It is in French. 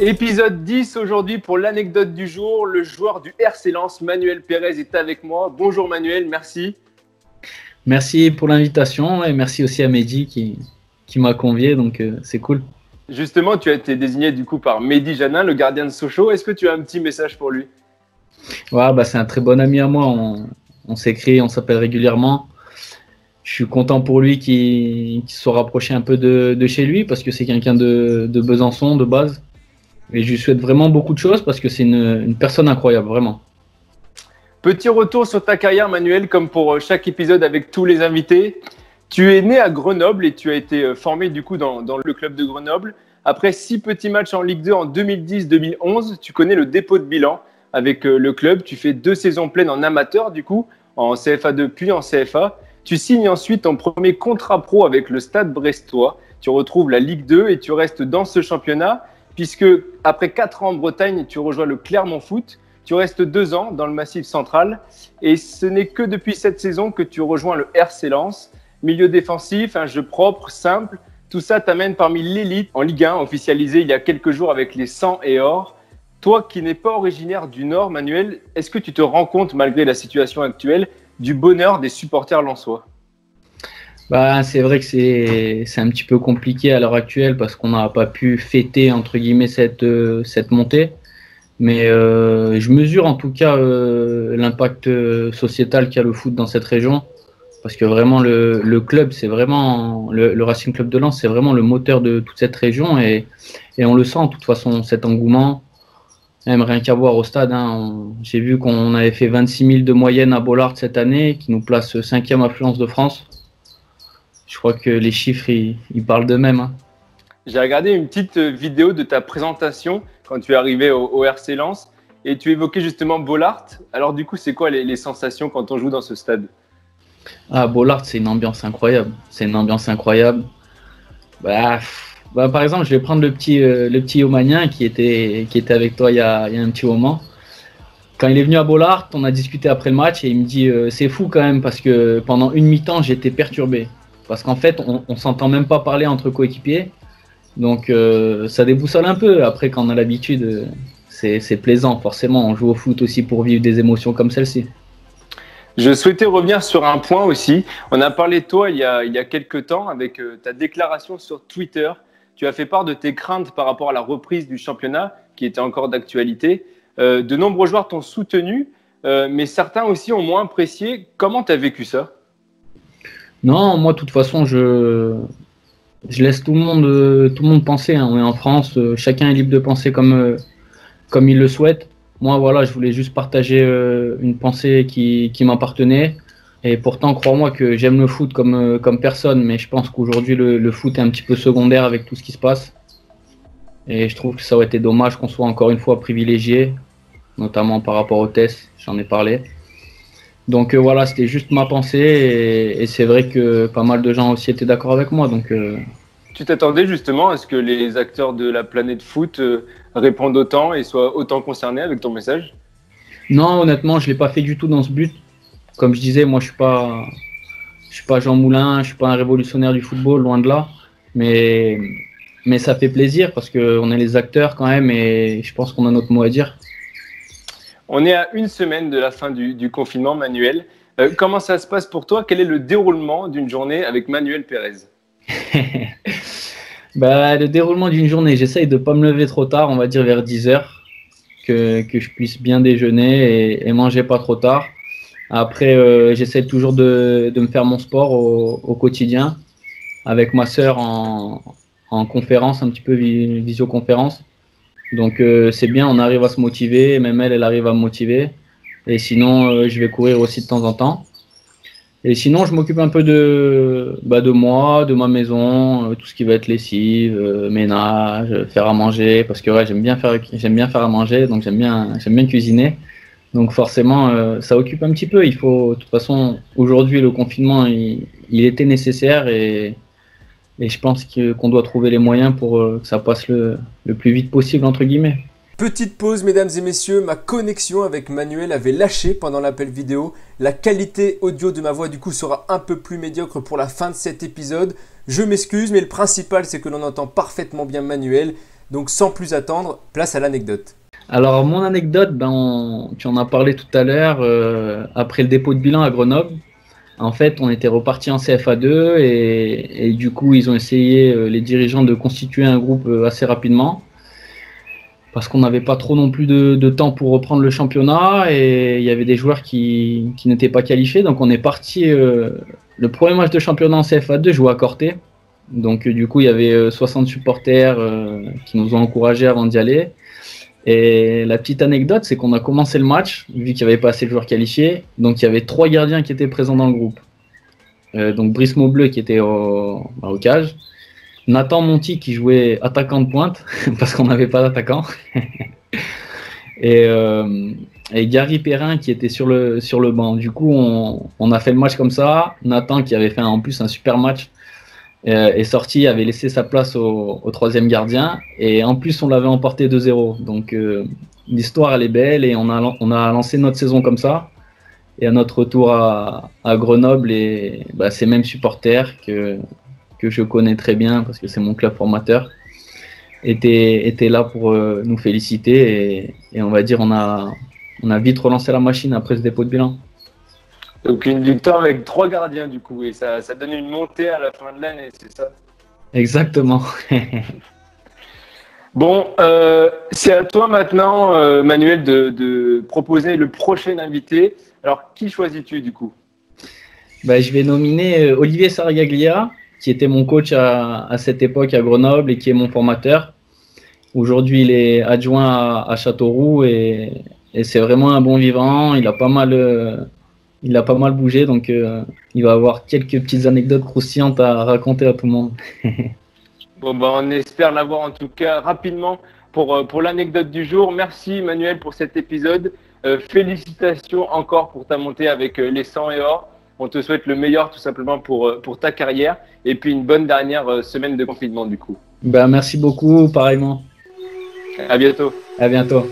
Épisode 10 aujourd'hui pour l'anecdote du jour. Le joueur du RC Lens, Manuel Pérez, est avec moi. Bonjour Manuel, merci. Merci pour l'invitation et merci aussi à Mehdi qui m'a convié, donc c'est cool. Justement, tu as été désigné du coup par Mehdi Janin, le gardien de Sochaux. Est-ce que tu as un petit message pour lui? Ouais, c'est un très bon ami à moi, on s'écrit, on s'appelle régulièrement. Je suis content pour lui qu'il se soit rapproché un peu de chez lui parce que c'est quelqu'un de Besançon de base. Et je lui souhaite vraiment beaucoup de choses parce que c'est une personne incroyable, vraiment. Petit retour sur ta carrière Manuel, comme pour chaque épisode avec tous les invités. Tu es né à Grenoble et tu as été formé du coup dans le club de Grenoble. Après 6 petits matchs en Ligue 2 en 2010-2011, tu connais le dépôt de bilan avec le club. Tu fais 2 saisons pleines en amateur du coup, en CFA2 puis en CFA. Tu signes ensuite ton premier contrat pro avec le Stade Brestois. Tu retrouves la Ligue 2 et tu restes dans ce championnat puisque après 4 ans en Bretagne, tu rejoins le Clermont Foot. Tu restes 2 ans dans le Massif central et ce n'est que depuis cette saison que tu rejoins le RC Lens. Milieu défensif, un jeu propre, simple, tout ça t'amène parmi l'élite en Ligue 1, officialisé il y a quelques jours avec les 100 et or. Toi qui n'es pas originaire du Nord, Manuel, est-ce que tu te rends compte, malgré la situation actuelle, du bonheur des supporters lensois? C'est vrai que c'est un petit peu compliqué à l'heure actuelle parce qu'on n'a pas pu fêter entre guillemets cette montée. Mais je mesure en tout cas l'impact sociétal qu'a le foot dans cette région. Parce que vraiment le club, c'est vraiment le Racing Club de Lens, c'est vraiment le moteur de toute cette région et on le sent de toute façon, cet engouement. Même rien qu'à voir au stade, j'ai vu qu'on avait fait 26 000 de moyenne à Bollaert cette année, qui nous place 5e affluence de France. Je crois que les chiffres, ils parlent d'eux-mêmes. J'ai regardé une petite vidéo de ta présentation quand tu es arrivé au RC Lens et tu évoquais justement Bollaert. Alors du coup, c'est quoi les sensations quand on joue dans ce stade? Bollaert, c'est une ambiance incroyable. C'est une ambiance incroyable. Par exemple, je vais prendre le petit Omanien qui était avec toi il y a un petit moment. Quand il est venu à Bollaert, on a discuté après le match et il me dit c'est fou quand même parce que pendant une mi-temps, j'étais perturbé. Parce qu'en fait, on s'entend même pas parler entre coéquipiers. Donc ça déboussole un peu. Après, quand on a l'habitude, c'est plaisant. Forcément, on joue au foot aussi pour vivre des émotions comme celle-ci. Je souhaitais revenir sur un point aussi. On a parlé de toi il y a quelques temps avec ta déclaration sur Twitter. Tu as fait part de tes craintes par rapport à la reprise du championnat qui était encore d'actualité. De nombreux joueurs t'ont soutenu, mais certains aussi ont moins apprécié. Comment tu as vécu ça? Non, moi, de toute façon, je laisse tout le monde penser. On est en France, chacun est libre de penser comme il le souhaite. Moi, voilà, je voulais juste partager une pensée qui m'appartenait. Et pourtant, crois-moi que j'aime le foot comme personne, mais je pense qu'aujourd'hui, le foot est un petit peu secondaire avec tout ce qui se passe. Et je trouve que ça aurait été dommage qu'on soit encore une fois privilégié, notamment par rapport aux tests, j'en ai parlé. Donc voilà, c'était juste ma pensée et c'est vrai que pas mal de gens aussi étaient d'accord avec moi. Tu t'attendais justement à ce que les acteurs de la planète foot répondent autant et soient autant concernés avec ton message? Non, honnêtement, je l'ai pas fait du tout dans ce but. Comme je disais, moi je suis pas Jean Moulin, je suis pas un révolutionnaire du football, loin de là. Mais ça fait plaisir parce qu'on est les acteurs quand même et je pense qu'on a notre mot à dire. On est à une semaine de la fin du confinement, Manuel. Comment ça se passe pour toi? Quel est le déroulement d'une journée avec Manuel Pérez? Le déroulement d'une journée, j'essaye de ne pas me lever trop tard, on va dire vers 10h, que je puisse bien déjeuner et manger pas trop tard. Après, j'essaie toujours de me faire mon sport au quotidien avec ma sœur en conférence, un petit peu visioconférence. Donc c'est bien, on arrive à se motiver, même elle arrive à me motiver. Et sinon, je vais courir aussi de temps en temps. Et sinon, je m'occupe un peu de moi, de ma maison, tout ce qui va être lessive, ménage, faire à manger, parce que ouais, j'aime bien faire à manger, donc j'aime bien cuisiner. Donc forcément, ça occupe un petit peu. Il faut, de toute façon, aujourd'hui, le confinement, il était nécessaire et je pense qu'on doit trouver les moyens pour que ça passe le plus vite possible, entre guillemets. Petite pause, mesdames et messieurs, ma connexion avec Manuel avait lâché pendant l'appel vidéo. La qualité audio de ma voix du coup sera un peu plus médiocre pour la fin de cet épisode. Je m'excuse, mais le principal c'est que l'on entend parfaitement bien Manuel. Donc sans plus attendre, place à l'anecdote. Alors, mon anecdote, tu en as parlé tout à l'heure, après le dépôt de bilan à Grenoble. En fait, on était reparti en CFA2 et du coup, ils ont essayé, les dirigeants, de constituer un groupe assez rapidement parce qu'on n'avait pas trop non plus de temps pour reprendre le championnat et il y avait des joueurs qui n'étaient pas qualifiés. Donc, on est parti, le premier match de championnat en CFA2, joué à Corté. Donc, du coup, il y avait 60 supporters qui nous ont encouragés avant d'y aller. Et la petite anecdote, c'est qu'on a commencé le match, vu qu'il n'y avait pas assez de joueurs qualifiés. Donc, il y avait 3 gardiens qui étaient présents dans le groupe. Donc, Brice Maubleu qui était au cage. Nathan Monti qui jouait attaquant de pointe, parce qu'on n'avait pas d'attaquant. et Gary Perrin qui était sur le banc. Du coup, on a fait le match comme ça. Nathan, qui avait fait en plus un super match, est sorti, avait laissé sa place au troisième gardien. Et en plus, on l'avait emporté 2-0. Donc, l'histoire, elle est belle et on a lancé notre saison comme ça. Et à notre retour à Grenoble, et ces mêmes supporters que je connais très bien parce que c'est mon club formateur, étaient là pour nous féliciter. Et on va dire, on a vite relancé la machine après ce dépôt de bilan. Donc une victoire avec 3 gardiens du coup, et ça donne une montée à la fin de l'année, c'est ça? Exactement. Bon, c'est à toi maintenant, Manuel, de proposer le prochain invité. Alors, qui choisis-tu du coup? Je vais nominer Olivier Saragaglia, qui était mon coach à cette époque à Grenoble et qui est mon formateur. Aujourd'hui, il est adjoint à Châteauroux et c'est vraiment un bon vivant. Il a pas mal bougé, donc il va avoir quelques petites anecdotes croustillantes à raconter à tout le monde. Bon, on espère l'avoir en tout cas rapidement pour l'anecdote du jour. Merci Manuel pour cet épisode. Félicitations encore pour ta montée avec les 100 et or. On te souhaite le meilleur tout simplement pour ta carrière et puis une bonne dernière semaine de confinement du coup. Merci beaucoup, pareillement. À bientôt. À bientôt.